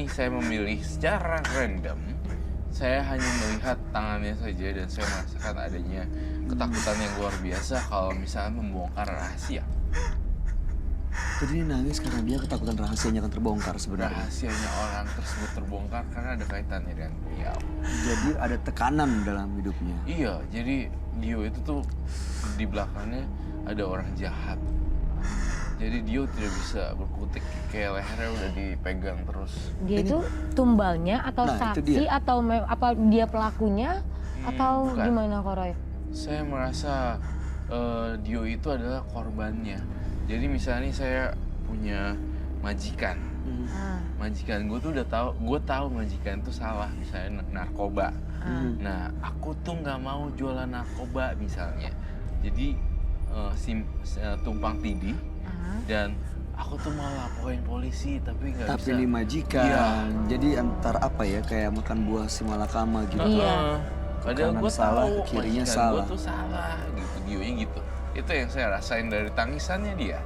ini saya memilih secara random. Saya hanya melihat tangannya saja dan saya merasakan adanya ketakutan yang luar biasa kalau misalnya membongkar rahasia. Jadi dia nangis karena dia ketakutan rahasianya akan terbongkar sebenarnya. Rahasianya orang tersebut terbongkar karena ada kaitannya dengan beliau. Jadi ada tekanan dalam hidupnya. Iya, jadi Dio itu tuh di belakangnya ada orang jahat. Jadi Dio tidak bisa berkutik, kayak lehernya udah dipegang terus. Dia itu tumbalnya atau Nah, itu saksi dia. atau apa dia pelakunya atau bukan. gimana Kak Roy? Saya merasa Dio itu adalah korbannya. Jadi misalnya nih saya punya majikan. Ah, Majikan gue tuh udah tahu majikan tuh salah, misalnya narkoba. Nah, aku tuh nggak mau jualan narkoba misalnya. Jadi tumpang tindih dan aku tuh mau laporin polisi tapi nggak bisa. Tapi ini majikan. Iya. Jadi antar apa ya, kayak makan buah si malakama gitu. Iya. Padahal Kanan gue salah, tahu kirinya majikan salah. gue tuh salah gitu, Dionya gitu. Itu yang saya rasain dari tangisannya dia.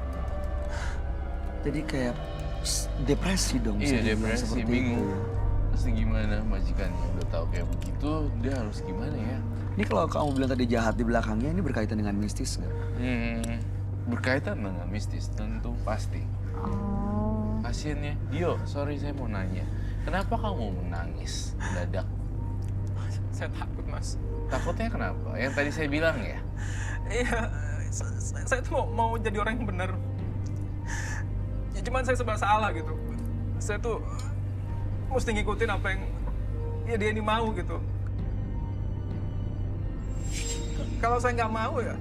Jadi kayak depresi dong. Iya, bisa dibilang depresi, seperti bingung. itu ya. Terus gimana majikannya udah tahu kayak begitu, dia harus gimana ya? Ini kalau kamu bilang tadi jahat di belakangnya, ini berkaitan dengan mistis nggak? Berkaitan dengan mistis, tentu pasti. Oh. Pasiennya, Dio, sorry saya mau nanya. Kenapa kamu menangis mendadak? Saya takut, Mas. Takutnya kenapa? Yang tadi saya bilang ya? Iya, saya tuh mau jadi orang yang benar. Ya, cuman saya serba salah gitu. Saya tuh mesti ngikutin apa yang ya dia ini mau gitu. Kalau saya nggak mau ya,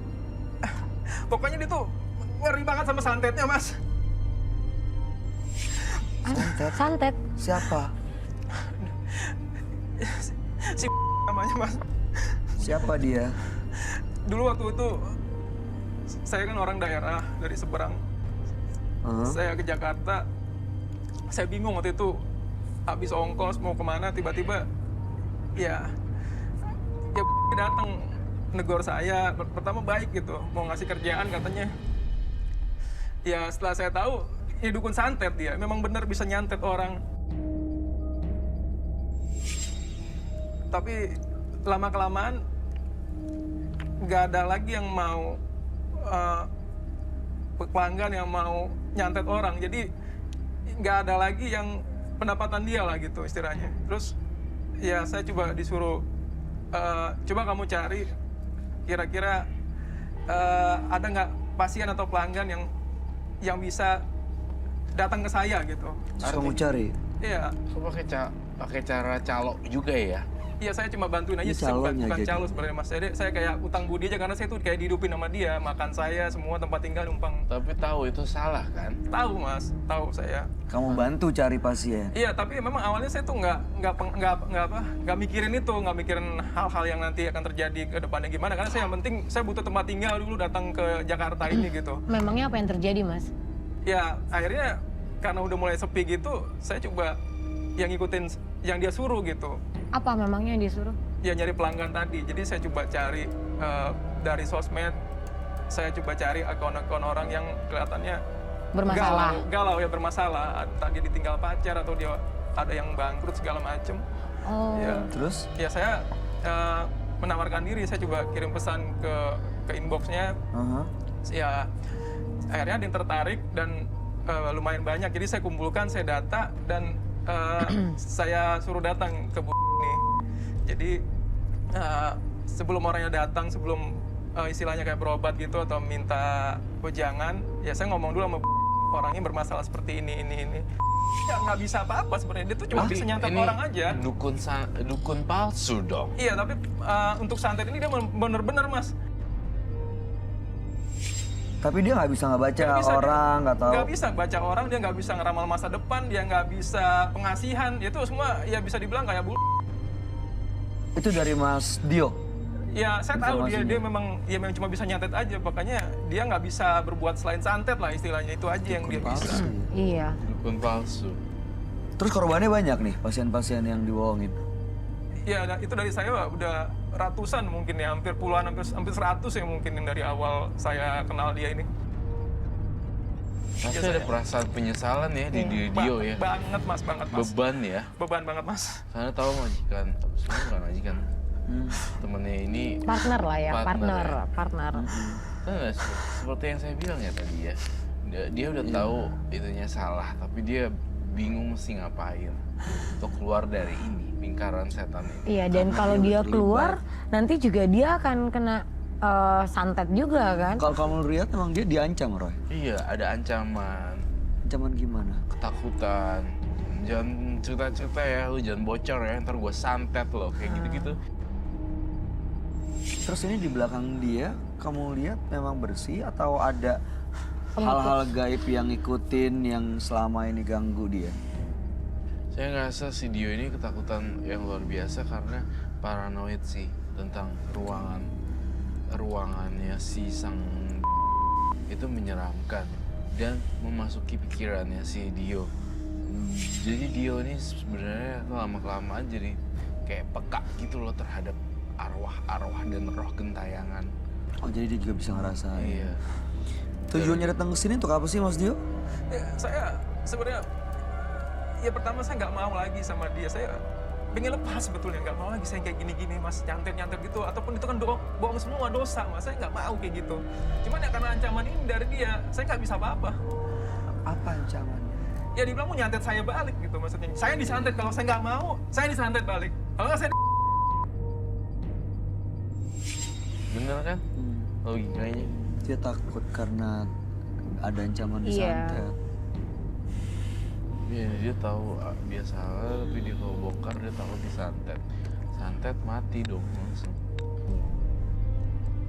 pokoknya dia tuh ngeri banget sama santetnya, Mas. Santet? Santet. Siapa? Si namanya, Mas. Siapa dia? Dulu waktu itu saya kan orang daerah dari seberang. Saya ke Jakarta. Saya bingung waktu itu habis ongkos mau kemana tiba-tiba ya datang negor saya. Pertama baik gitu, mau ngasih kerjaan katanya. Ya setelah saya tahu ya dukun santet dia, memang benar bisa nyantet orang. Tapi lama-kelamaan nggak ada lagi yang mau pelanggan yang mau nyantet orang. Jadi nggak ada lagi yang pendapatan dia lah gitu istilahnya. Terus ya saya coba disuruh coba kamu cari kira-kira ada nggak pasien atau pelanggan yang bisa datang ke saya gitu. Terus kamu cari? Iya. Kok pakai cara calo juga ya? Iya, saya cuma bantuin aja Ini sih, bukan calonnya jadi. calo sebenarnya, Mas. Jadi saya kayak utang budi aja karena saya tuh kayak dihidupin sama dia, makan saya, semua tempat tinggal numpang. Tapi tahu itu salah kan? Tahu, Mas, tahu saya. Kamu bantu cari pasien? Iya, tapi memang awalnya saya tuh nggak mikirin itu, nggak mikirin hal-hal yang nanti akan terjadi ke depannya gimana. Karena saya yang penting saya butuh tempat tinggal dulu datang ke Jakarta ini gitu. Memangnya apa yang terjadi, Mas? Ya akhirnya karena udah mulai sepi gitu, saya coba yang ngikutin yang dia suruh gitu. Apa memangnya yang disuruh? Ya nyari pelanggan tadi. Jadi saya coba cari dari sosmed, saya coba cari akun-akun orang yang kelihatannya Bermasalah. galau ya bermasalah. Tadi ditinggal pacar atau dia ada yang bangkrut segala macem. Oh. Ya, Terus? ya saya menawarkan diri. Saya coba kirim pesan ke inboxnya. Ya akhirnya ada yang tertarik dan lumayan banyak. Jadi saya kumpulkan, saya data dan saya suruh datang ke ini. Jadi sebelum orangnya datang, sebelum istilahnya kayak berobat gitu atau minta wejangan, ya saya ngomong dulu sama orangnya bermasalah seperti ini. Ya nggak bisa apa-apa sebenarnya, dia tuh cuma bisa nyantet ini orang aja. Dukun palsu dong. Iya, tapi untuk santet ini dia bener-bener, Mas. Tapi dia nggak bisa ngebaca Nggak bisa, orang, nggak tahu. Nggak bisa baca orang, dia nggak bisa ngeramal masa depan, dia nggak bisa pengasihan. Itu semua ya bisa dibilang kayak Itu dari Mas Dio? Ya, saya tahu dia Informasinya. memang cuma bisa nyantet aja, makanya dia nggak bisa berbuat selain santet lah istilahnya, itu aja yang dia bisa. Palsu. Iya. Dukun palsu. Terus korbannya banyak nih, pasien-pasien yang dibohongin. Ya, itu dari saya udah ratusan mungkin ya, hampir puluhan, hampir 100 ya mungkin yang dari awal saya kenal dia ini. Pasti ada perasaan penyesalan ya di diri Dio ya. Banget mas, banget mas. Beban ya. Beban banget mas. Karena tahu majikan, sebenarnya bukan majikan. Temennya ini Partner lah ya, partner. kan nggak seperti yang saya bilang ya tadi ya. Dia udah tahu itunya salah, tapi dia bingung mesti ngapain untuk keluar dari ini lingkaran setan ini. Iya, dan kalau dia keluar nanti juga dia akan kena santet juga kan? Kalau kamu lihat emang dia diancam, Roy. Iya, ada ancaman, Ancaman gimana? ketakutan. Jangan cerita-cerita ya, lu jangan bocor ya, ntar gue santet lo, kayak gitu-gitu. Terus ini di belakang dia, kamu lihat memang bersih atau ada hal-hal gaib yang ngikutin yang selama ini ganggu dia? Saya ngerasa si Dio ini ketakutan yang luar biasa karena paranoid sih tentang ruangannya si sang itu menyeramkan dan memasuki pikirannya si Dio. Jadi Dio ini sebenarnya lama-kelamaan jadi kayak peka gitu loh terhadap arwah-arwah dan roh gentayangan. Oh, jadi dia juga bisa ngerasain. Iya. Tujuannya datang ke sini untuk apa sih, Mas Dio? Ya, saya sebenarnya ya pertama saya nggak mau lagi sama dia. Saya pengen lepas sebetulnya, nggak mau lagi saya kayak gini-gini mas, nyantet-nyantet gitu. Ataupun itu kan bohong semua, dosa mas. Saya nggak mau kayak gitu. Cuman ya karena ancaman ini dari dia, saya nggak bisa apa-apa. Apa ancamannya? Ya dibilang mau nyantet saya balik gitu maksudnya. Saya disantet, kalau saya nggak mau, saya disantet balik. Kalau nggak saya Bener kan? Logikanya. Dia takut karena ada ancaman disantet. Iya, dia tahu dia salah, tapi dia kalau bongkar dia takut disantet. Santet mati dong langsung.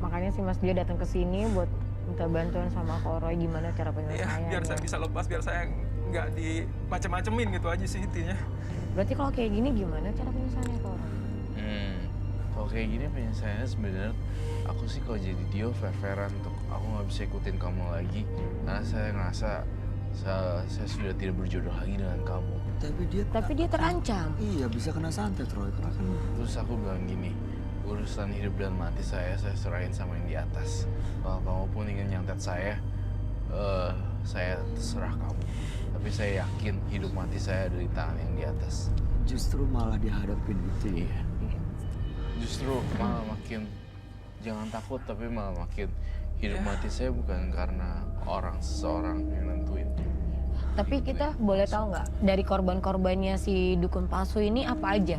Makanya si Mas Dio datang ke sini buat minta bantuan sama Ko Roy gimana cara ya, penyelesaiannya. biar saya bisa lepas, biar saya nggak dimacem-macemin gitu aja sih intinya. Berarti kalau kayak gini gimana cara penyelesaiannya Ko Roy? Kalau kayak gini penyelesaiannya sebenarnya aku sih kalau jadi Dio fair-fairan untuk aku nggak bisa ikutin kamu lagi karena saya ngerasa saya sudah tidak berjodoh lagi dengan kamu. Tapi dia terancam. Iya, bisa kena santet, Roy. Karena kan Terus aku bilang gini, urusan hidup dan mati saya serahin sama yang di atas. Kalau kamu pun ingin nyantet saya terserah kamu. Tapi saya yakin hidup mati saya ada di tangan yang di atas. justru malah dihadapin gitu ya. Iya. Justru malah makin jangan takut tapi malah makin hidup mati saya bukan karena seseorang yang nentuin. Tapi kita boleh tahu nggak dari korban-korbannya si dukun palsu ini apa aja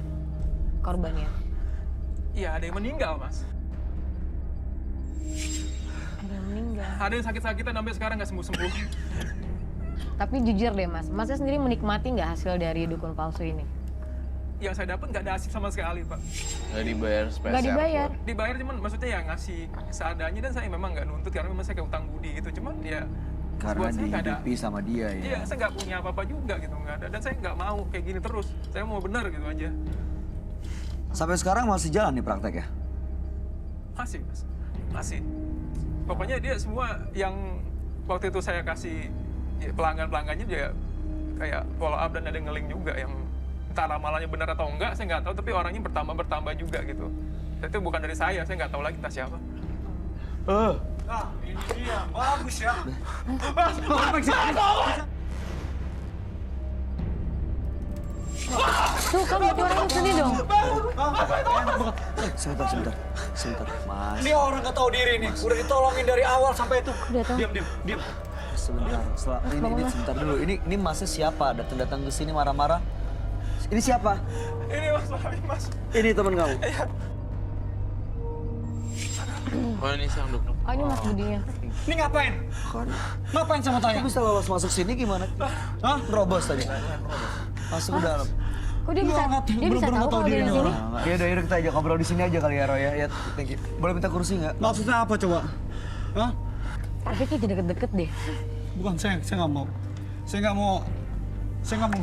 korbannya? Iya, ada yang meninggal, Mas. Ada yang meninggal. Ada yang sakit-sakitan sampai sekarang nggak sembuh-sembuh. Tapi jujur deh Mas, Masnya sendiri menikmati nggak hasil dari dukun palsu ini? Yang saya dapat nggak ada hasil sama sekali, Pak. Nggak dibayar spesial. Nggak dibayar. Dibayar cuman maksudnya ya ngasih seadanya dan saya memang nggak nuntut karena memang saya kayak utang budi gitu. Cuman ya Karena buat saya nggak ada. dihidupi sama dia ya. Iya, saya nggak punya apa-apa juga gitu, nggak ada. Dan saya nggak mau kayak gini terus. Saya mau benar gitu aja. Sampai sekarang masih jalan nih praktek ya? Masih, Mas. Masih. Pokoknya dia semua yang waktu itu saya kasih ya, pelanggan-pelanggannya dia kayak follow up dan ada yang nge-link juga yang entah ramalannya benar atau enggak, saya nggak tahu. Tapi orangnya bertambah juga gitu. Itu bukan dari saya nggak tahu lagi entah siapa. Nah, ini dia. Bagus ya. Tuh kan buat orang sini dong. Sebentar, Mas. Ini orang gak tahu diri nih. Udah ditolongin dari awal sampai itu. Udah tahu. Diam. Sebentar, ini sebentar dulu. Ini Masnya siapa? Datang ke sini marah-marah. Ini siapa? Ini Mas Fahmi, Mas. Ini teman kamu. Oh ini sang dukun. Oh ini Mas Budinya. Ini ngapain? Ngapain sama Taya? Kok bisa lolos masuk sini gimana? Hah? Robos tadi. Masuk ke dalam. Kok dia bisa bener-bener tahu nggak tahu kalau dia diri di nih sini? orang. Ya udah kita aja ngobrol di sini aja kali ya, Roy ya. Ya, thank you. Boleh minta kursi nggak? Maksudnya apa coba? Hah? Tapi kayak deket-deket deh. Bukan, saya nggak mau. Saya nggak mau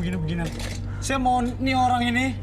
begini-begini. Saya mau nih orang ini